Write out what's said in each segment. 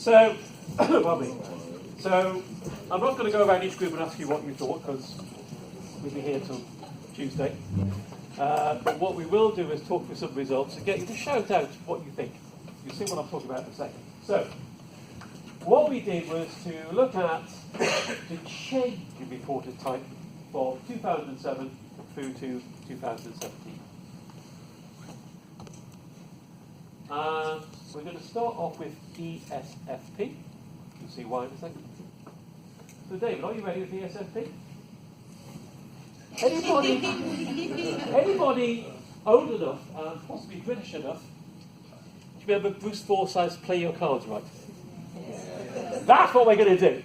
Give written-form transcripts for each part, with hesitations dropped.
So, so I'm not going to go around each group and ask you what you thought, because we'll be here till Tuesday. But what we will do is talk through some results and get you to shout out what you think. You'll see what I'm talking about in a second. So, what we did was to look at the change in reported type from 2007 through to 2017. And we're going to start off with ESFP. You'll see why in a second. So David, are you ready with ESFP? Anybody old enough and possibly British enough to remember Bruce Forsyth's Play Your Cards Right? That's what we're going to do.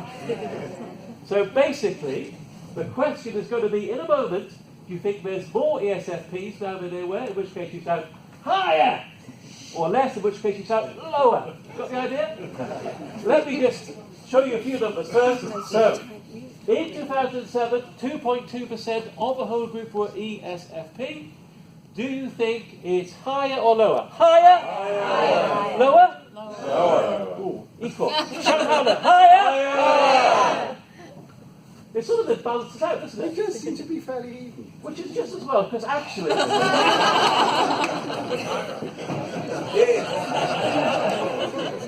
So basically, the question is going to be, in a moment, do you think there's more ESFPs now than there were, in which case you shout higher, or less, in which case you shout lower. Got the idea? Let me just show you a few numbers first. So, in 2007, 2.2% of the whole group were ESFP. Do you think it's higher or lower? Higher? Higher. Lower? Lower. Ooh, equal. Shout louder. Higher? Higher. It's sort of been balanced out, doesn't it? It does seem to be fairly even. Which is just as well, because actually...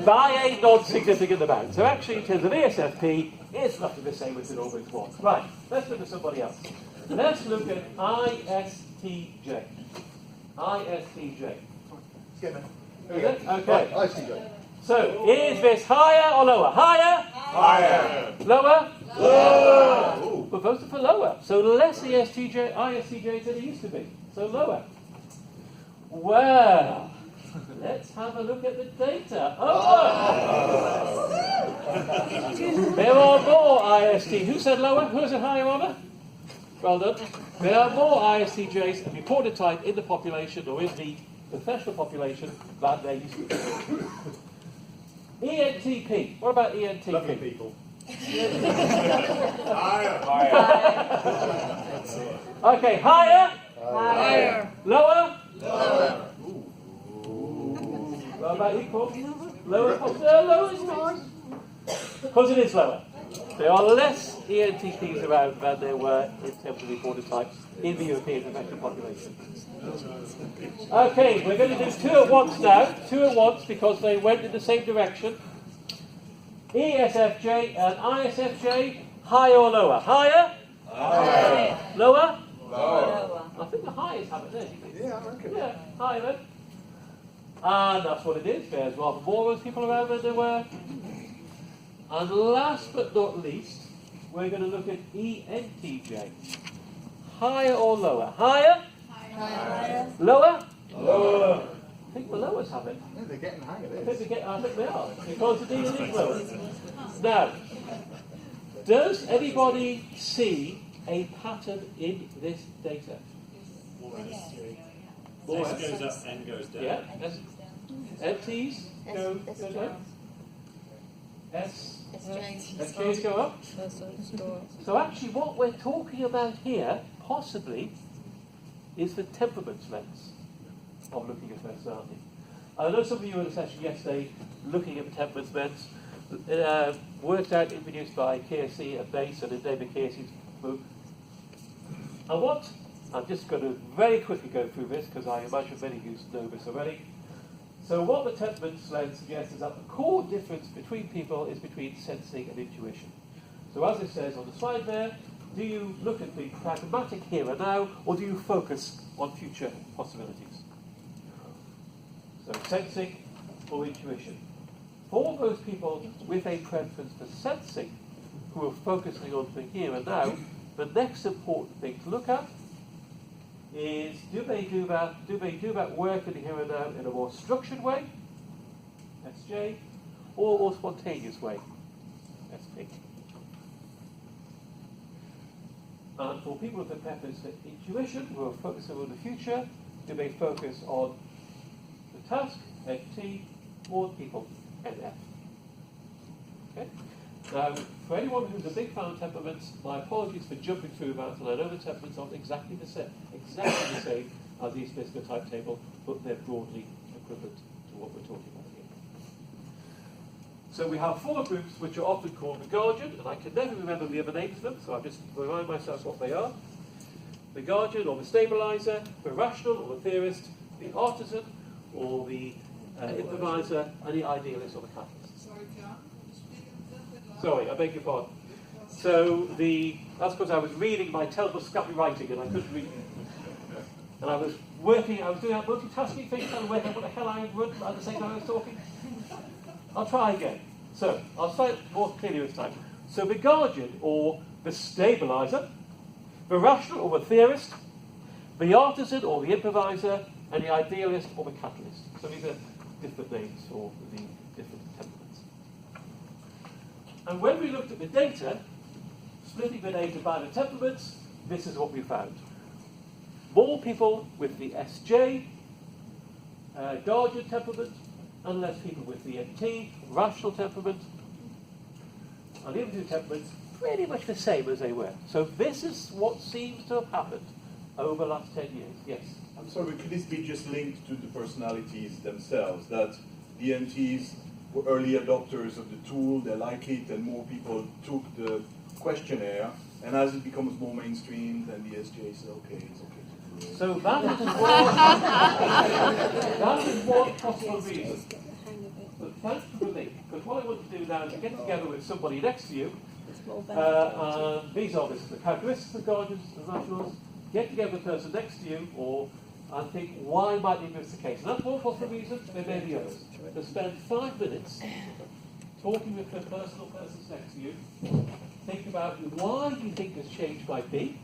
by a non-significant amount. So actually, in terms of ESFP, it's roughly the same as it always was. Right, let's look at somebody else. Let's look at ISTJ. ISTJ. Skip it. Is it? Okay. Right, ISTJ. So, is this higher or lower? Higher? Higher. Lower? Lower. We're voted for lower. So less ISTJ than it used to be. So lower. Well, let's have a look at the data. Oh! There are more IST. Who said lower? Who said higher, Honor? Well done. There are more ISTJs and reported type in the population, or in the professional population, than there used to be. ENTP. What about ENTP? Lovely people. Higher. Okay, higher? Higher. Lower? Lower. What about equal? Lower? Lower is fine. Because it is lower. There are less ENTPs around than there were in terms of reported types in the European professional population. Okay, we're going to do two at once now. Two at once because they went in the same direction. ESFJ and ISFJ, higher or lower? Higher? Higher. Lower? Lower. I think the highest have it there. Yeah, I reckon. Yeah, higher then. And that's what it is. There's rather more of those people around than there were. And last but not least, we're going to look at ENTJ. Higher or lower? Higher? Higher. Lower? Lower. I think the lowers have it. Yeah, they're getting the hang of I this. think they are. Because the deal is lower. Now, does anybody see a pattern in this data? S goes up, N goes down. Yeah? NTs go down? SJs go up? So actually what we're talking about here, possibly, is the temperaments lens of looking at personality. I know some of you were in a session yesterday looking at the temperaments lens, worked out, introduced by KSC at Base and in David KSC's book. And what, I'm just going to very quickly go through this because I imagine many of you know this already. So what the temperaments lens suggests is that the core difference between people is between sensing and intuition. So as it says on the slide there, do you look at the pragmatic here and now, or do you focus on future possibilities? So sensing or intuition. For those people with a preference for sensing, who are focusing on the here and now, the next important thing to look at is, do they do that work in the here and now in a more structured way, SJ, or a more spontaneous way, SP. And for people with a preference for intuition, who are focusing on the future, do they focus on the task, FT, or people, NF? Okay? Now, for anyone who's a big fan of temperaments, my apologies for jumping through that, and I know the temperaments aren't exactly the same as the East type table, but they're broadly equivalent to what we're talking about here. So we have 4 groups which are often called the guardian, and I can never remember the other names of them, so I'll just remind myself what they are. The guardian or the stabilizer, the rational or the theorist, the artisan or the improviser, and the idealist or the catalyst. Sorry, John. Speak a little bit louder. Sorry, I beg your pardon. So that's because I was reading my terrible scrappy writing and I couldn't read. And I was doing a multitasking thing, trying to work out what the hell I would at the same time I was talking. I'll try again. So, I'll say it more clearly this time. So the guardian, or the stabilizer, the rational, or the theorist, the artisan, or the improviser, and the idealist, or the catalyst. So these are different names for the different temperaments. And when we looked at the data, splitting the data by the temperaments, this is what we found. More people with the SJ, guardian temperament, and less people with the MT, rational temperament. And the other 2 temperaments, pretty much the same as they were. So this is what seems to have happened over the last 10 years. Yes? I'm sorry, could this be just linked to the personalities themselves? That the MTs were early adopters of the tool, they like it, and more people took the questionnaire, and as it becomes more mainstream, then the SJ says, okay, it's okay. So that is one possible reason. But thanks for the link, because what I want to do now is get together with somebody next to you. And these are the characteristics of guardians and rationals. Get together with the person next to you, and think, why might be this the case? And that's one possible reason. There may be others. So spend 5 minutes talking with the person or persons next to you. Think about why you think this change might be.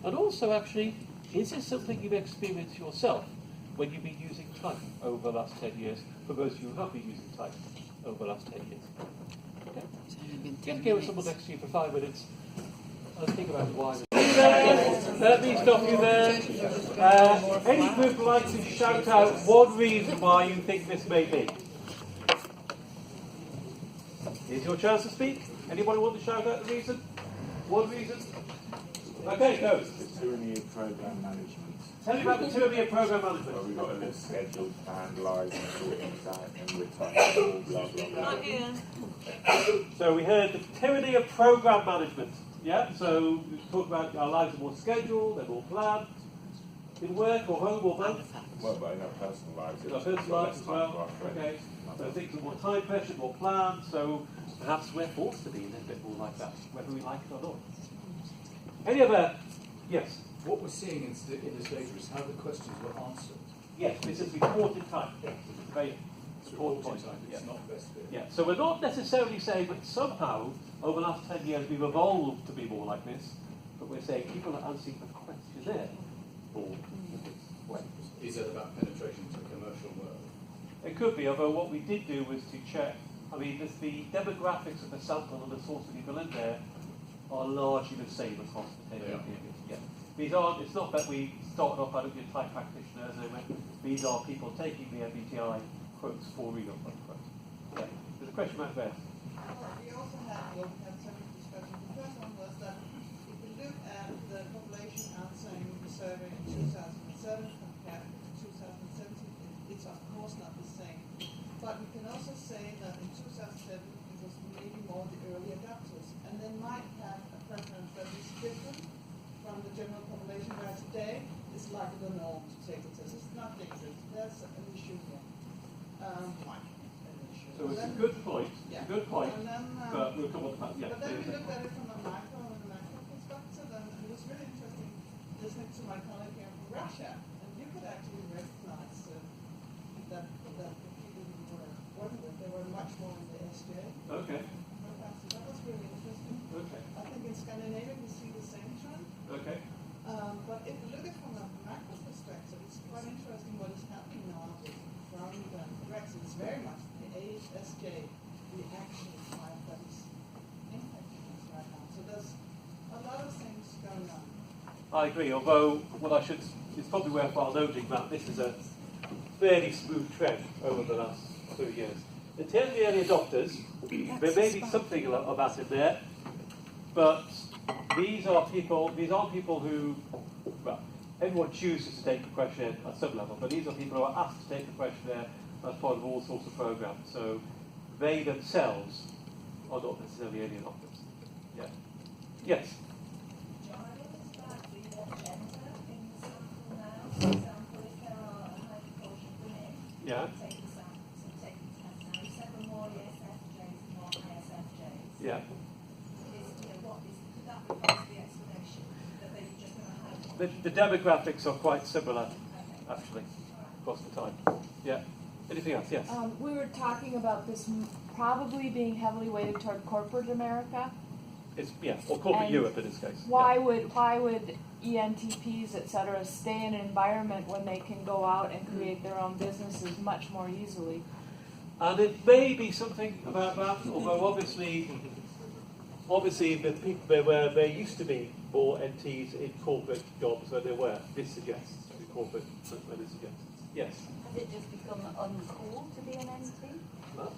And also, actually, is this something you've experienced yourself when you've been using type over the last 10 years, for those of you who have been using type over the last 10 years? Okay. Get together with someone next to you for 5 minutes and think about why. Let me stop you there. Any group would like to shout out one reason why you think this may be? Here's your chance to speak. Anybody want to shout out the reason? One reason? Okay, go. The tyranny of program management. Tell me about the tyranny of program management. Well, we've got to live scheduled, analyse and sort things out, and we're tired, blah, blah, blah. Not here. So we heard the tyranny of program management. Yeah, so we talked about our lives are more scheduled, they're more planned, in work or home or both. Well, but in our personal lives, In our personal lives as well. Okay, so things are more time pressured, more planned, so perhaps we're forced to be a little bit more like that, whether we like it or not. Any other? Yes. What we're seeing in this data is how the questions were answered. Yes, this is reported time. It's a very important point. It's not best fit. Yeah, so we're not necessarily saying that somehow over the last 10 years we've evolved to be more like this, but we're saying people are answering the questionnaire more in this way. Is that about penetration into the commercial world? It could be, although what we did do was to check, I mean, the demographics of the sample and the sorts of people in there are largely the same across the 10-year period. Yeah. These aren't, it's not that we started off out of your type practitioners, these are people taking the MBTI quotes for real, unquote. Yeah. There's a question back there. We also had several discussions. The first one was that if we look at the population answering the survey in 2007 compared to 2017, it's of course not the same. But we can also say that in 2007 it was maybe more the early adopters, and they might have a preference that is different from the general population, where today it's like the norm to take the test. It's not dangerous. That's an issue here. So it's a good point. Yeah. It's a good point. And then, But we'll come on to that. Yeah. but then we looked at it from a macro and a macro perspective, and it was really interesting listening to my colleague here from Russia, and you could actually recognize that the people who were working with, they were much more in the SJ. Okay. So that was really interesting. Okay. I think in Scandinavia we see the same trend, Okay. but if you look at it from a macro perspective, it's quite interesting what is happening now from the Rex. It's very much the ASJ, the action type that is impacting us right now. So there's a lot of things going on. I agree, although what I should, it's probably worthwhile noting that this is a fairly smooth trend over the last 2 years. In terms of the early adopters, there may be something of that in there, but these aren't people who, well, everyone chooses to take the questionnaire at some level, but these are people who are asked to take the questionnaire as part of all sorts of programs. So they themselves are not necessarily early adopters. Yeah. Yes. John, I noticed that we have gender in the sample now. For example, if there are a high proportion of women, Yeah. take the sample, so take the test now. You said there are more ESFJs and more ISFJs. Yeah. Could that be part of the explanation that they're just going to have? The demographics are quite similar, actually, across the time. Yeah. Anything else? Yes. We were talking about this probably being heavily weighted toward corporate America. It's or corporate And Europe in this case. Why would ENTPs, etc., stay in an environment when they can go out and create their own businesses much more easily? And it may be something about that, although obviously the people where there used to be more NTs in corporate jobs where there were. This suggests in corporate where this suggests. Yes. Has it just become uncool to be an NT? Well,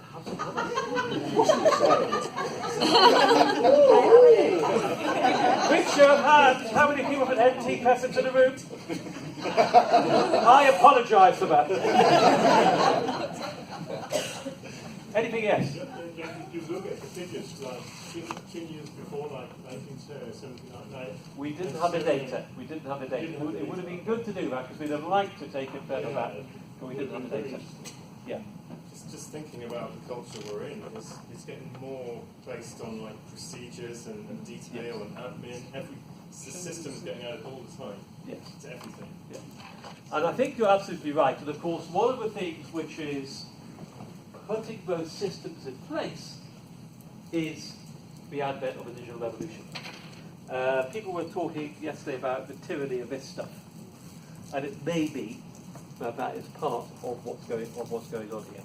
quick show of hands. How many people have an NT present in the room? I apologise for that. Anything else? If you look at the figures, like 10 years before, like 1979, We didn't have the data. We didn't have the data. It would have been good to do that because we'd have liked to take it further back, but we didn't have the data. Yeah. just thinking about the culture we're in, it's getting more based on like procedures and detail and admin. The system's getting added all the time. Yes. To everything. Yeah. And I think you're absolutely right. And of course, one of the things which is putting those systems in place is the advent of a digital revolution. People were talking yesterday about the tyranny of this stuff, and it may be that that is part of what's going on here.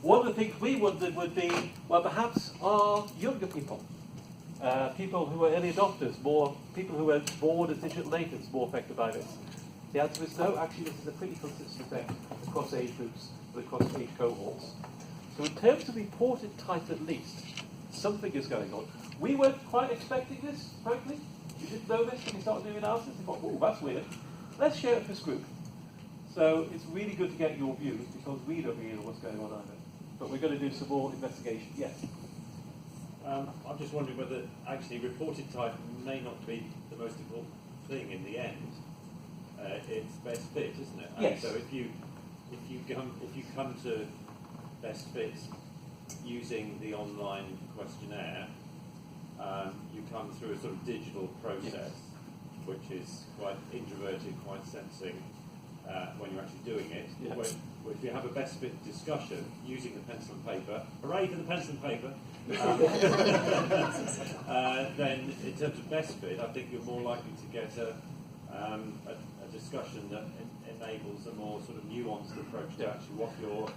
One of the things we wondered would be, well, perhaps are younger people, people who are early adopters, more people who are born as digital natives, more affected by this? The answer is no. Actually, this is a pretty consistent effect across age groups and across age cohorts. So in terms of reported type at least, something is going on. We weren't quite expecting this, frankly. We didn't know this when we started doing analysis. We thought, oh, that's weird. Let's share it with this group. So it's really good to get your views because we don't really know what's going on either. But we're going to do some more investigation. Yes? I'm just wondering whether actually reported type may not be the most important thing in the end. It's best fit, isn't it? Yes. So if you come to best fit using the online questionnaire, you come through a sort of digital process, which is quite introverted, quite sensing when you're actually doing it. Yeah. If you have a best fit discussion using the pencil and paper, hooray for the pencil and paper, then in terms of best fit, I think you're more likely to get a discussion that enables a more sort of nuanced approach to actually what you're.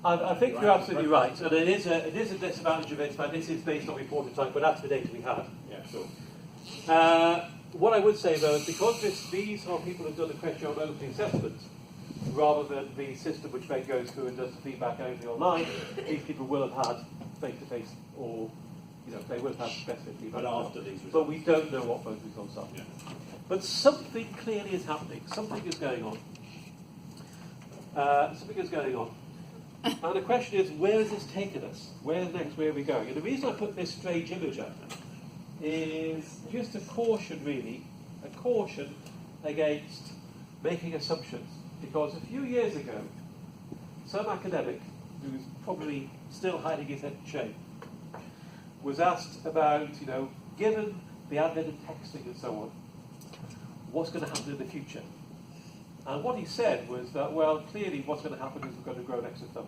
I think you're absolutely right, and it is a disadvantage of it, but this is based on reported type, but that's the data we have. Yeah, sure. What I would say though is because these are people who've done the question on opening assessment, rather than the system which then goes through and does the feedback only online, these people will have had face-to-face or, they will have had best fit feedback. But after these results. But we don't know what those results are. Yeah. But something clearly is happening. Something is going on. And the question is, where has this taken us? Where's next? Where are we going? And the reason I put this strange image up is just a caution, really, against making assumptions. Because a few years ago, some academic, who's probably still hiding his head in shame, was asked about, given the advent of texting and so on, what's going to happen in the future? And what he said was that, well, clearly what's going to happen is we're going to grow an extra thumb.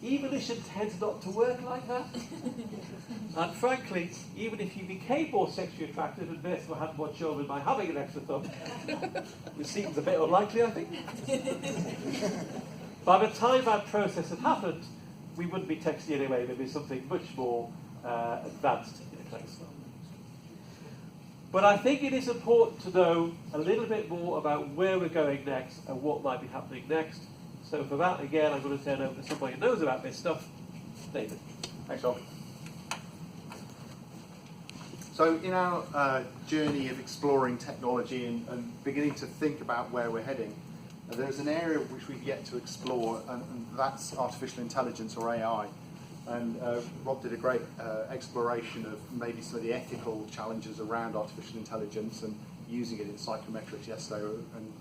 Evolution tends not to work like that. And frankly, even if you became more sexually attractive and therefore had more children by having an extra thumb, which seems a bit unlikely, I think. By the time that process had happened, we wouldn't be texting anyway. There'd be something much more advanced in place. But I think it is important to know a little bit more about where we're going next and what might be happening next. So for that, again, I'm going to turn over to somebody who knows about this stuff. David. Thanks, Rob. So in our journey of exploring technology and beginning to think about where we're heading, There's an area which we've yet to explore, and that's artificial intelligence, or AI. And Rob did a great exploration of maybe some of the ethical challenges around artificial intelligence and using it in psychometrics yesterday. And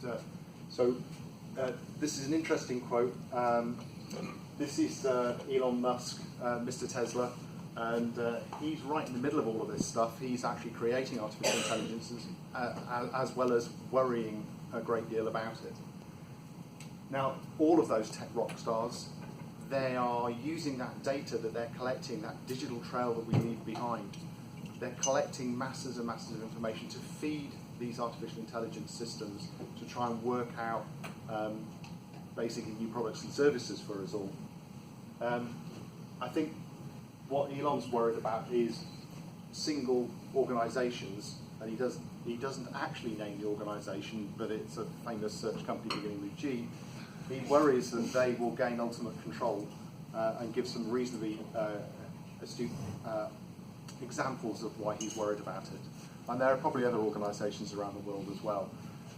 so this is an interesting quote. This is Elon Musk, Mr. Tesla, and he's right in the middle of all of this stuff. He's actually creating artificial intelligence as well as worrying a great deal about it. Now, all of those tech rock stars, they are using that data that they're collecting, that digital trail that we leave behind. They're collecting masses and masses of information to feed these artificial intelligence systems to try and work out basically new products and services for us all. I think what Elon's worried about is single organisations, and he doesn't actually name the organisation, but it's a famous search company beginning with G. He worries that they will gain ultimate control and give some reasonably astute examples of why he's worried about it. And there are probably other organisations around the world as well.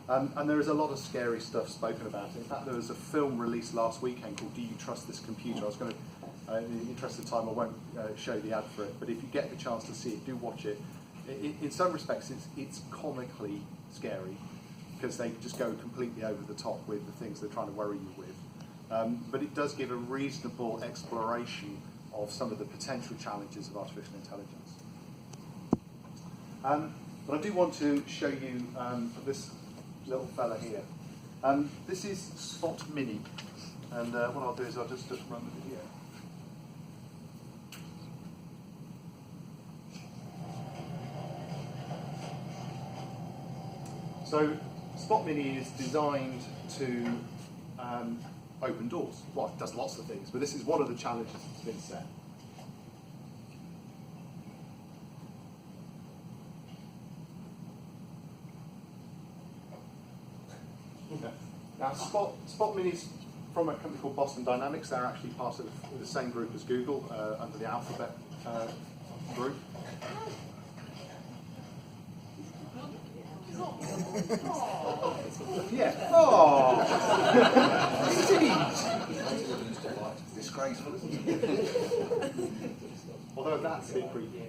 And there is a lot of scary stuff spoken about. In fact, there was a film released last weekend called Do You Trust This Computer? I was going to, in the interest of time, I won't show the ad for it, but if you get the chance to see it, do watch it. In some respects, it's comically scary, because they just go completely over the top with the things they're trying to worry you with. But it does give a reasonable exploration of some of the potential challenges of artificial intelligence. But I do want to show you this little fella here. This is Spot Mini, and what I'll do is I'll just run the video. So Spot Mini is designed to open doors. Well, it does lots of things, but this is one of the challenges that's been set. Now, Spot Mini's from a company called Boston Dynamics. They're actually part of the same group as Google under the Alphabet group. Yeah. Oh. Disgraceful, isn't it? Although that's a bit creepy.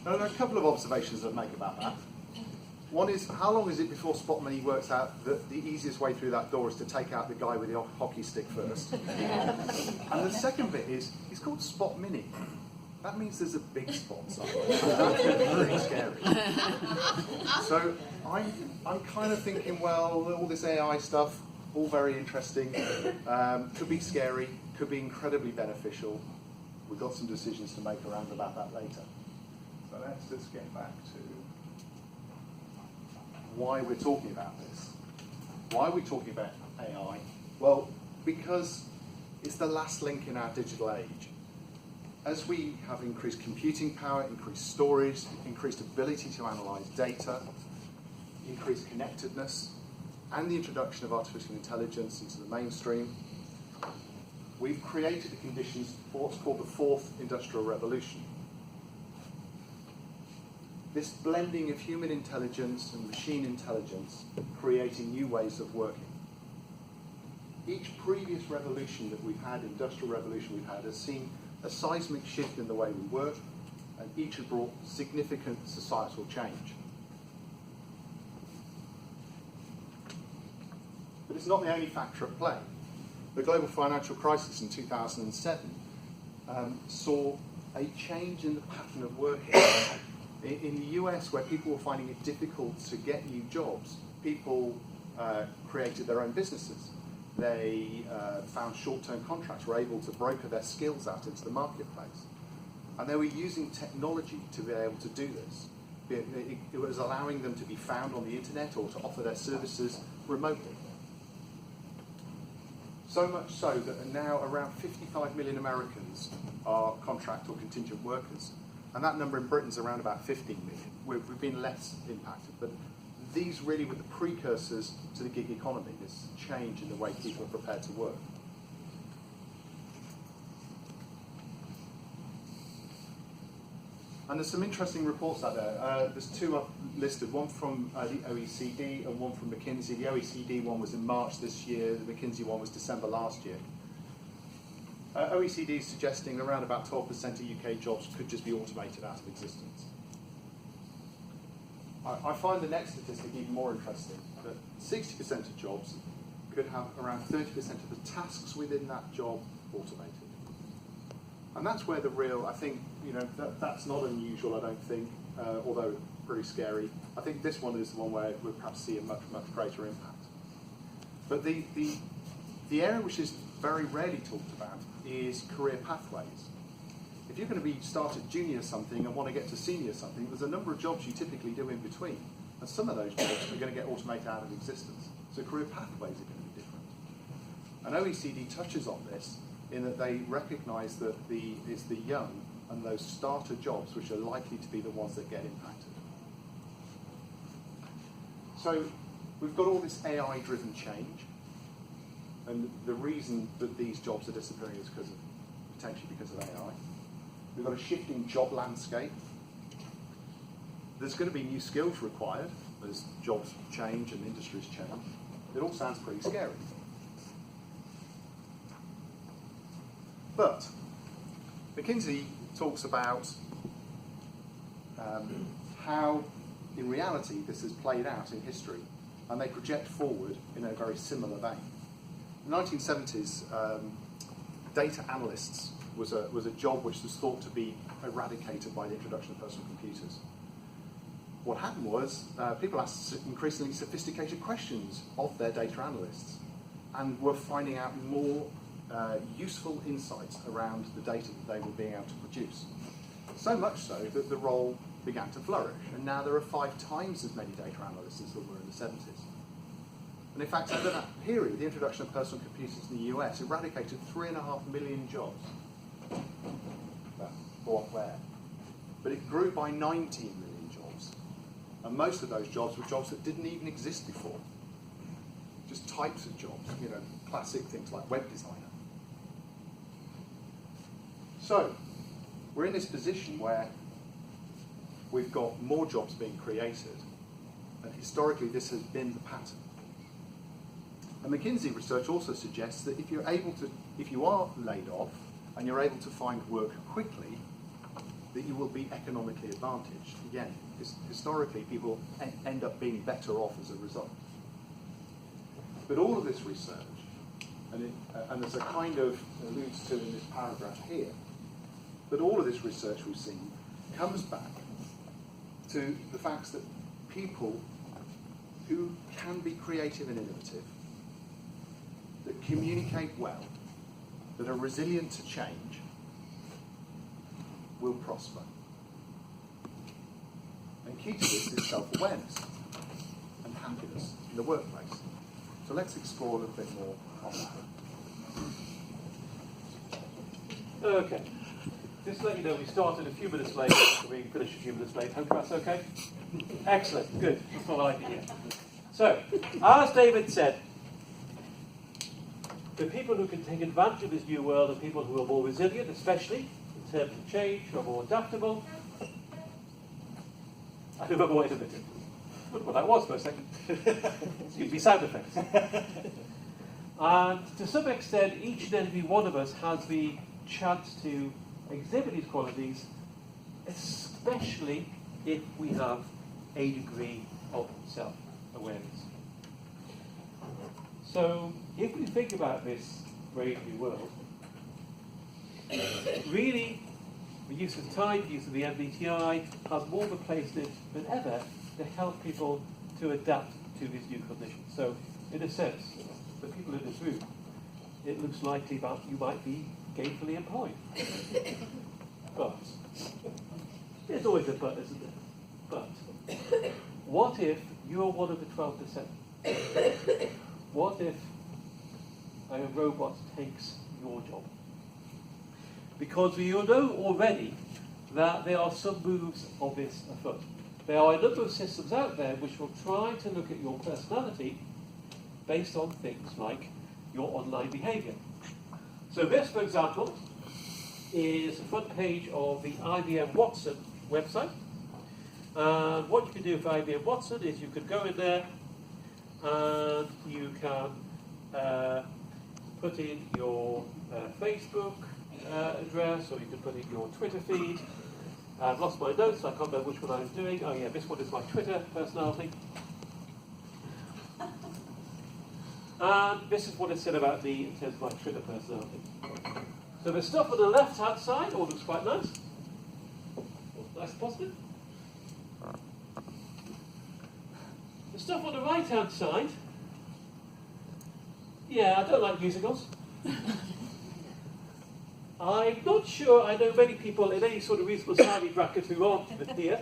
Now, there are a couple of observations I'd make about that. One is, how long is it before Spot Mini works out that the easiest way through that door is to take out the guy with the hockey stick first? And the second bit is, it's called Spot Mini. That means there's a big spot somewhere. That's pretty scary. So I'm kind of thinking, well, all this AI stuff, all very interesting, could be scary, could be incredibly beneficial. We've got some decisions to make around about that later. So let's just get back to why we're talking about this. Why are we talking about AI? Well, because it's the last link in our digital age. As we have increased computing power, increased storage, increased ability to analyze data, increased connectedness, and the introduction of artificial intelligence into the mainstream, we've created the conditions for what's called the fourth industrial revolution. This blending of human intelligence and machine intelligence, creating new ways of working. Each previous revolution that we've had, industrial revolution we've had, has seen a seismic shift in the way we work, and each has brought significant societal change. But it's not the only factor at play. The global financial crisis in 2007 saw a change in the pattern of working. In the US, where people were finding it difficult to get new jobs, people created their own businesses. They found short-term contracts, were able to broker their skills out into the marketplace. And they were using technology to be able to do this. It was allowing them to be found on the internet or to offer their services remotely. So much so that now around 55 million Americans are contract or contingent workers. And that number in Britain is around about 15 million. We've been less impacted, but these really were the precursors to the gig economy, this change in the way people are prepared to work. And there's some interesting reports out there. There's two I've listed, one from the OECD and one from McKinsey. The OECD one was in March this year, the McKinsey one was December last year. OECD is suggesting around about 12% of UK jobs could just be automated out of existence. I find the next statistic even more interesting, that 60% of jobs could have around 30% of the tasks within that job automated. And that's where the real, I think, that's not unusual, I don't think, although pretty scary. I think this one is the one where we'll perhaps see a much, much greater impact. But the area which is very rarely talked about is career pathways. If you're going to start at junior something and want to get to senior something, there's a number of jobs you typically do in between. And some of those jobs are going to get automated out of existence. So career pathways are going to be different. And OECD touches on this in that they recognise that it's the young and those starter jobs which are likely to be the ones that get impacted. So we've got all this AI-driven change, and the reason that these jobs are disappearing is potentially because of AI. We've got a shifting job landscape. There's going to be new skills required as jobs change and industries change. It all sounds pretty scary. But McKinsey talks about how, in reality, this has played out in history, and they project forward in a very similar vein. In the 1970s, data analysts was a job which was thought to be eradicated by the introduction of personal computers. What happened was people asked increasingly sophisticated questions of their data analysts and were finding out more useful insights around the data that they were being able to produce. So much so that the role began to flourish, and now there are 5 times as many data analysts as there were in the 70s. And in fact, over that period, the introduction of personal computers in the US eradicated 3.5 million jobs. What, where? But it grew by 19 million jobs. And most of those jobs were jobs that didn't even exist before. Just types of jobs, classic things like web designer. So, we're in this position where we've got more jobs being created, and historically this has been the pattern. And McKinsey research also suggests that if you are laid off and you're able to find work quickly, that you will be economically advantaged. Again, historically people end up being better off as a result. But all of this research, and there's a kind of alludes to in this paragraph here, but all of this research we've seen comes back to the facts that people who can be creative and innovative, that communicate well, that are resilient to change, will prosper. And key to this is self-awareness and happiness in the workplace. So let's explore a little bit more on that. Okay. Just to let you know, we started a few minutes late, we finished a few minutes late. Hope that's okay? Excellent, good. That's what I like to hear. So, as David said, the people who can take advantage of this new world are people who are more resilient, especially in terms of change, who are more adaptable. I remember what it is. Well, that was for a second. Excuse me, sound effects. And to some extent, each and every one of us has the chance to exhibit these qualities, especially if we have a degree of self-awareness. So, if we think about this brave new world, really, the use of time, the use of the MBTI has more of a place than ever to help people to adapt to these new conditions. So, in a sense, the people in this room, it looks likely that you might be gainfully employed. But, there's always a but, isn't there? But, what if you're one of the 12%? What if a robot takes your job? Because we know already that there are some moves of this afoot. There are a number of systems out there which will try to look at your personality based on things like your online behaviour. So this, for example, is the front page of the IBM Watson website. And what you can do for IBM Watson is you could go in there and you can put in your Facebook address, or you can put in your Twitter feed. I've lost my notes, so I can't remember which one I was doing. Oh yeah, this one is my Twitter personality. And this is what it said about me in terms of my Twitter personality. So the stuff on the left-hand side all looks quite nice. Nice and positive. The stuff on the right-hand side, yeah, I don't like musicals. I'm not sure I know many people in any sort of reasonable salary bracket who aren't here.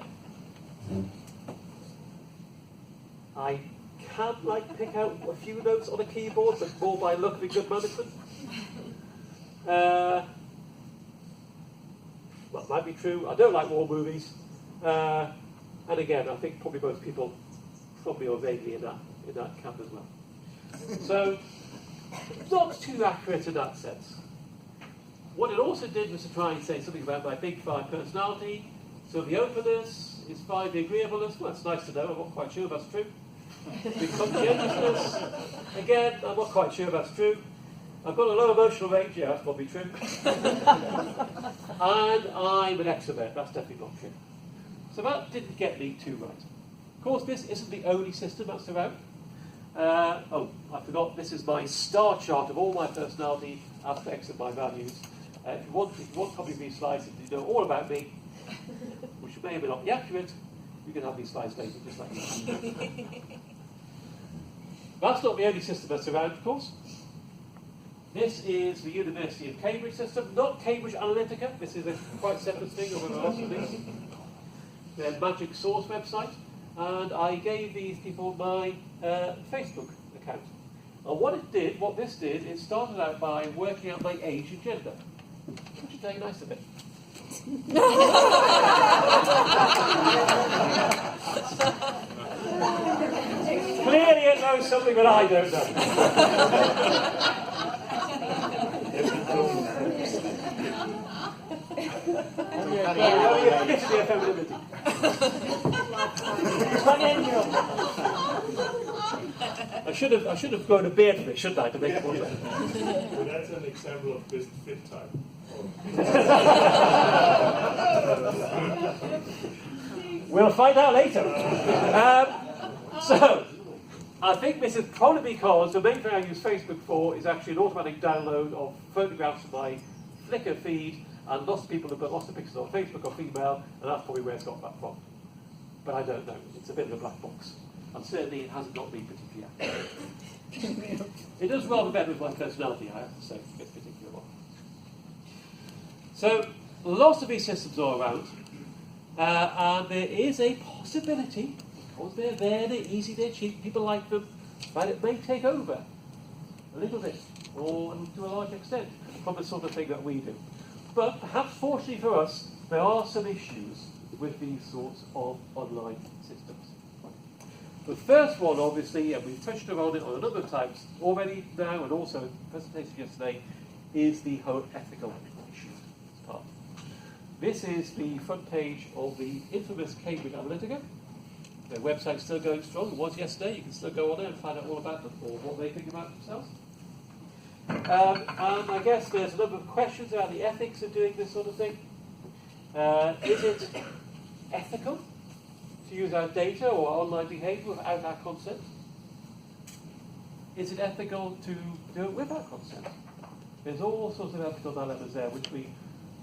I can pick out a few notes on a keyboard, but more by luck than good management. Well, it might be true. I don't like war movies. And again, I think probably most people probably are vaguely in that camp as well. So, not too accurate in that sense. What it also did was to try and say something about my big five personality. So the openness is fine, the agreeableness, well, that's nice to know, I'm not quite sure that's true. The conscientiousness, again, I'm not quite sure that's true. I've got a low emotional range, yeah, that's probably true. And I'm an extrovert, that's definitely not true. So that didn't get me too right. Of course, this isn't the only system that's around. Oh, I forgot, this is my star chart of all my personality aspects and my values. If you want copies of these slides, if you know all about me, which may or may not be accurate, you can have these slides later, just like this. That's not the only system that's around, of course. This is the University of Cambridge system, not Cambridge Analytica. This is a quite separate thing over the rest of these. Their Magic Source website. And I gave these people my Facebook account. And what this did, it started out by working out my age and gender, which is very nice of it. Clearly it knows something that I don't know. I should have grown a beard for it, shouldn't I, to make it more better? Well, that's an example of best fit type. We'll find out later. So, I think this is probably because the main thing I use Facebook for is actually an automatic download of photographs of my Flickr feed, and lots of people have put lots of pictures on Facebook or female, and that's probably where it's got that from. But I don't know. It's a bit of a black box. And certainly it hasn't got me particularly accurate. It does rather better with my personality, I have to say, this particular one. So, lots of these systems are around, and there is a possibility, because they're there, they're easy, they're cheap, people like them, that it may take over a little bit, or to a large extent, from the sort of thing that we do. But perhaps fortunately for us, there are some issues with these sorts of online systems. The first one, obviously, and we've touched on it on a number of times already now, and also in the presentation yesterday, is the whole ethical issue part. This is the front page of the infamous Cambridge Analytica. Their website's still going strong. It was yesterday. You can still go on there and find out all about them, or what they think about themselves. And I guess there's a number of questions about the ethics of doing this sort of thing. Is it ethical to use our data or online behaviour without our consent? Is it ethical to do it with our consent? There's all sorts of ethical dilemmas there, which we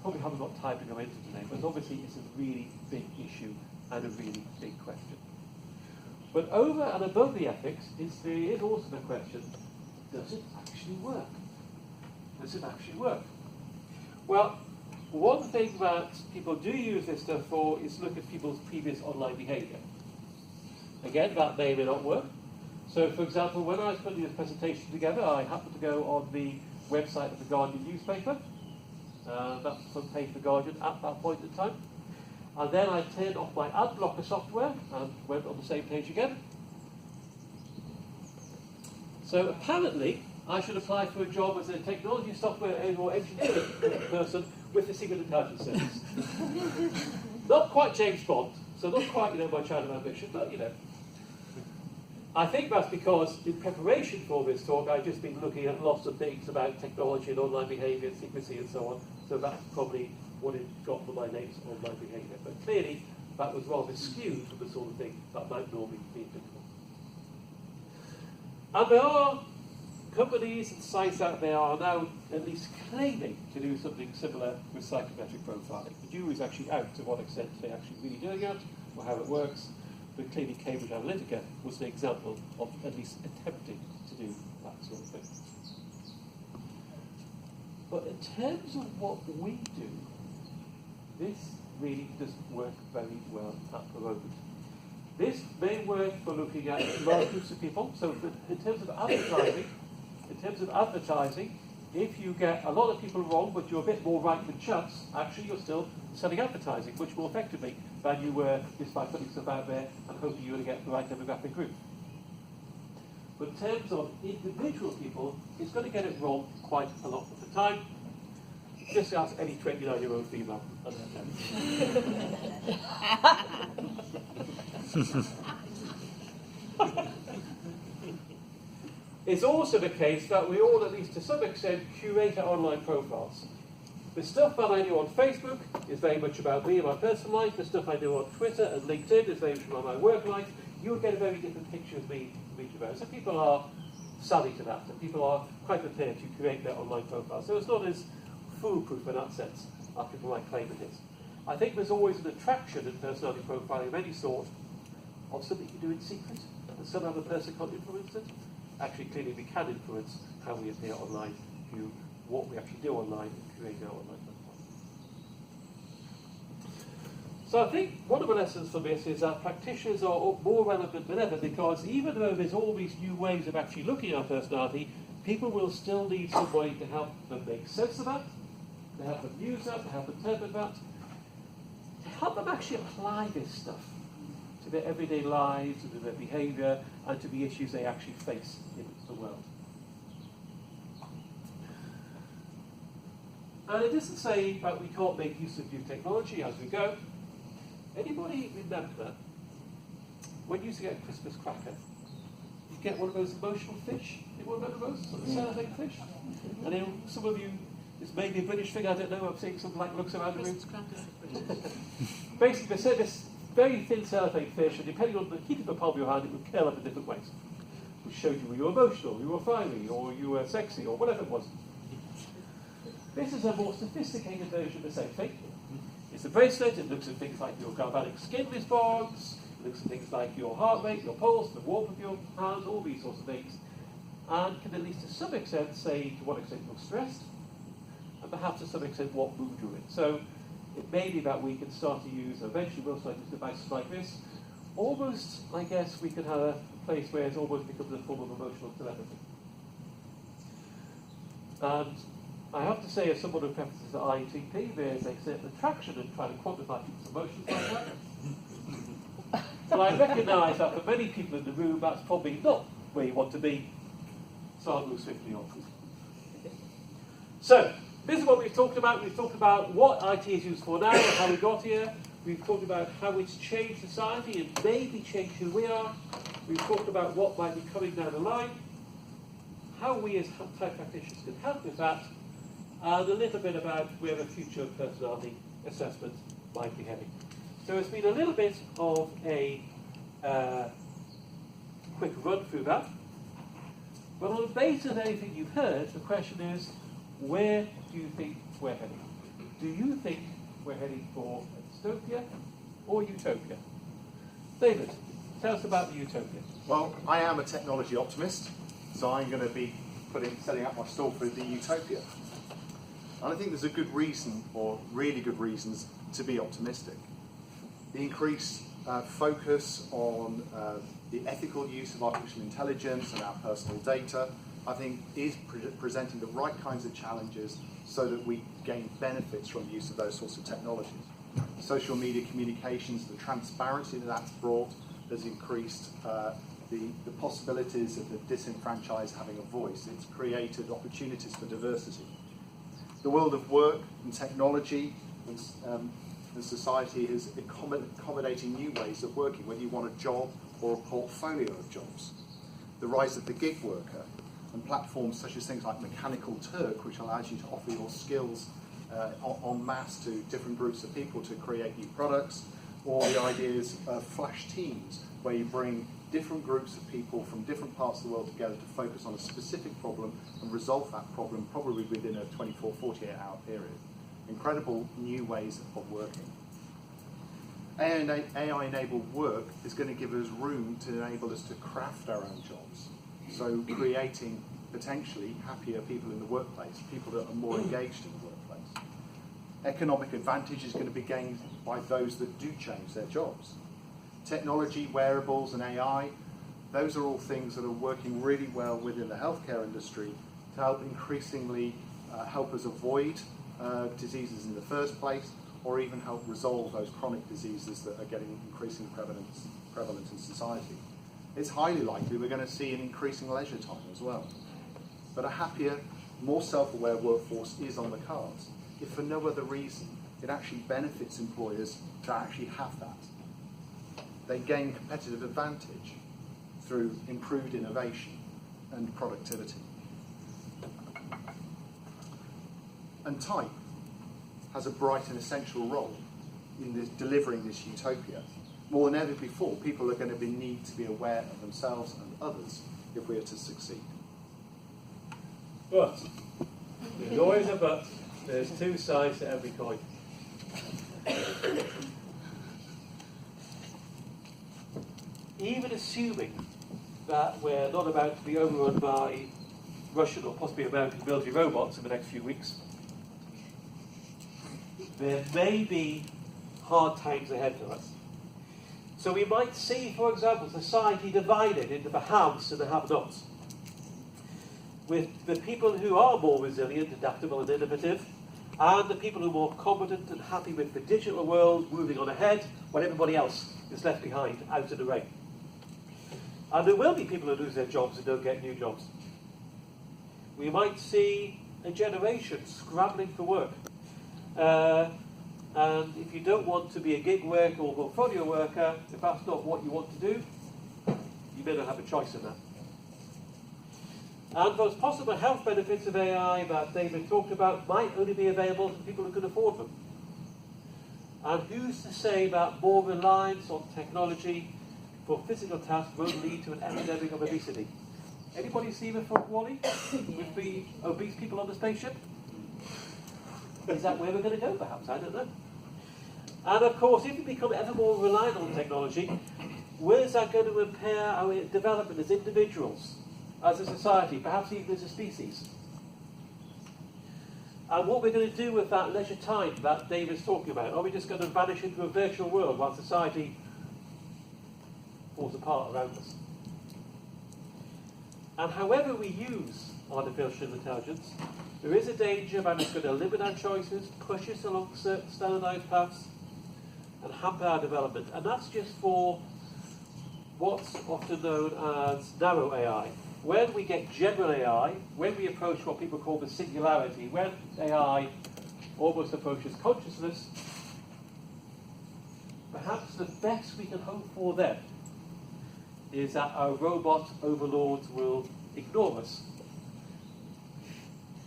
probably haven't got time to go into today, but obviously it's a really big issue and a really big question. But over and above the ethics, there is also the question, does it actually work? Does it actually work? Well, one thing that people do use this stuff for is look at people's previous online behaviour. Again, that may or may not work. So, for example, when I was putting this presentation together, I happened to go on the website of the Guardian newspaper. That's the front page of the Guardian at that point in time. And then I turned off my ad blocker software and went on the same page again. So apparently, I should apply for a job as a technology software or engineering person with the Secret Intelligence Service. Not quite James Bond, so not quite, my child of ambition, but, I think that's because in preparation for this talk, I've just been looking at lots of things about technology and online behaviour, secrecy and so on, so that's probably what it got for my name's online behaviour. But clearly, that was rather skewed from the sort of thing that might normally be applicable. And there are companies and sites out there are now at least claiming to do something similar with psychometric profiling. The jury's actually out to what extent they're actually really doing it or how it works, but clearly Cambridge Analytica was an example of at least attempting to do that sort of thing. But in terms of what we do, this really doesn't work very well at the moment. This may work for looking at large groups of people. So in terms of advertising, if you get a lot of people wrong, but you're a bit more right than chance, actually you're still selling advertising much more effectively than you were just by putting stuff out there and hoping you're going to get the right demographic group. But in terms of individual people, it's going to get it wrong quite a lot of the time. Just ask any 29-year-old female. It's also the case that we all, at least to some extent, curate our online profiles. The stuff that I do on Facebook is very much about me and my personal life. The stuff I do on Twitter and LinkedIn is very much about my work life. You'll get a very different picture of me from each of those. So people are savvy to that, and people are quite prepared to create their online profiles. So it's not as foolproof in that sense as people might claim it is. I think there's always an attraction in personality profiling of any sort of something you do in secret, and some other person can't influence it. Actually, clearly we can influence how we appear online, through what we actually do online, and create our online profile. So I think one of the lessons from this is that practitioners are more relevant than ever, because even though there's all these new ways of actually looking at our personality, people will still need some way to help them make sense of that, to help them use that, to help them interpret that, to help them actually apply this stuff to their everyday lives, to their behaviour, and to the issues they actually face in the world. And it doesn't say that we can't make use of new technology as we go. Anybody remember when you used to get a Christmas cracker, you get one of those emotional fish? Anyone remember those? Sort of cellophane fish? And then some of you, this may be a British thing, I don't know, I'm seeing some like looks around the room. Basically, they said this very thin cellophane fish, and depending on the heat of the palm of your hand, it would curl up in different ways, which showed you were you emotional, you were fiery, or you were sexy, or whatever it was. This is a more sophisticated version of the same thing. It's a bracelet. It looks at things like your galvanic skin response. It looks at things like your heart rate, your pulse, the warmth of your hands, all these sorts of things, and can at least to some extent say to what extent you're stressed, and perhaps to some extent what mood you're in. So it may be that we can start to use, eventually we'll start to use devices like this. Almost, I guess, we could have a place where it almost becomes a form of emotional telepathy. And I have to say, as someone who prefaces the IETP, there's a certain attraction in trying to quantify people's emotions like that. But I recognise that for many people in the room, that's probably not where you want to be. So I'll move swiftly on. So, this is what we've talked about. We've talked about what IT is used for now and how we got here. We've talked about how it's changed society and maybe changed who we are. We've talked about what might be coming down the line, how we as type practitioners can help with that, and a little bit about where the future of personality assessment might be heading. So it's been a little bit of a quick run through that. But on the basis of anything you've heard, the question is, where do you think we're heading? Do you think we're heading for dystopia or utopia? David, tell us about the utopia. Well, I am a technology optimist, so I'm going to be setting up my stall for the utopia. And I think there's a good reason, or really good reasons, to be optimistic. The increased focus on the ethical use of artificial intelligence and our personal data, I think, is presenting the right kinds of challenges so that we gain benefits from the use of those sorts of technologies. Social media communications, the transparency that that's brought has increased the possibilities of the disenfranchised having a voice. It's created opportunities for diversity. The world of work and technology and society is accommodating new ways of working, whether you want a job or a portfolio of jobs. The rise of the gig worker and platforms such as things like Mechanical Turk, which allows you to offer your skills en masse to different groups of people to create new products, or the ideas of flash teams, where you bring different groups of people from different parts of the world together to focus on a specific problem and resolve that problem probably within a 24, 48-hour period. Incredible new ways of working. AI-enabled work is going to give us room to enable us to craft our own jobs. So creating potentially happier people in the workplace, people that are more engaged in the workplace. Economic advantage is going to be gained by those that do change their jobs. Technology, wearables and AI, those are all things that are working really well within the healthcare industry to help increasingly help us avoid diseases in the first place, or even help resolve those chronic diseases that are getting increasing prevalent in society. It's highly likely we're going to see an increasing leisure time as well. But a happier, more self-aware workforce is on the cards. If for no other reason, it actually benefits employers to actually have that. They gain competitive advantage through improved innovation and productivity. And type has a bright and essential role in delivering this utopia. More than ever before, people are going to need to be aware of themselves and others if we are to succeed. But, there's always a but. There's two sides to every coin. Even assuming that we're not about to be overrun by Russian or possibly American military robots in the next few weeks, there may be hard times ahead for us. So we might see, for example, society divided into the haves and the have-nots, with the people who are more resilient, adaptable and innovative, and the people who are more competent and happy with the digital world moving on ahead, while everybody else is left behind out in the rain. And there will be people who lose their jobs and don't get new jobs. We might see a generation scrambling for work. And if you don't want to be a gig worker or portfolio worker, if that's not what you want to do, you may not have a choice in that. And those possible health benefits of AI that David talked about might only be available to people who can afford them. And who's to say that more reliance on technology for physical tasks won't lead to an epidemic of obesity? Anybody see the film Wall-E with the obese people on the spaceship? Is that where we're going to go, perhaps? I don't know. And of course, if we become ever more reliant on technology, where is that going to impair our development as individuals, as a society, perhaps even as a species? And what we're going to do with that leisure time that David's talking about? Are we just going to vanish into a virtual world while society falls apart around us? And however we use artificial intelligence, there is a danger that it's going to limit our choices, push us along certain standardized paths, and hamper our development. And that's just for what's often known as narrow AI. When we get general AI, when we approach what people call the singularity, when AI almost approaches consciousness, perhaps the best we can hope for then is that our robot overlords will ignore us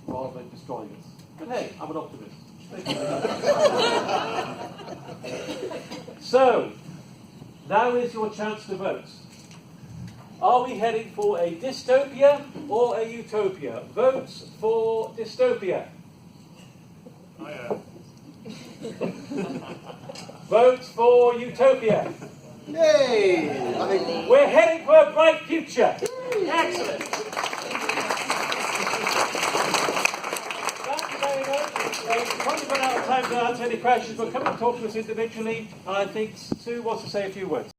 rather than destroying us. But hey, I'm an optimist. So, now is your chance to vote. Are we heading for a dystopia or a utopia? Votes for dystopia. I am. Votes for utopia. Yay! I think We're heading for a bright future. Excellent. Thank you very much. We've probably run out of time to answer any questions, but come and talk to us individually. And I think Sue wants to say a few words.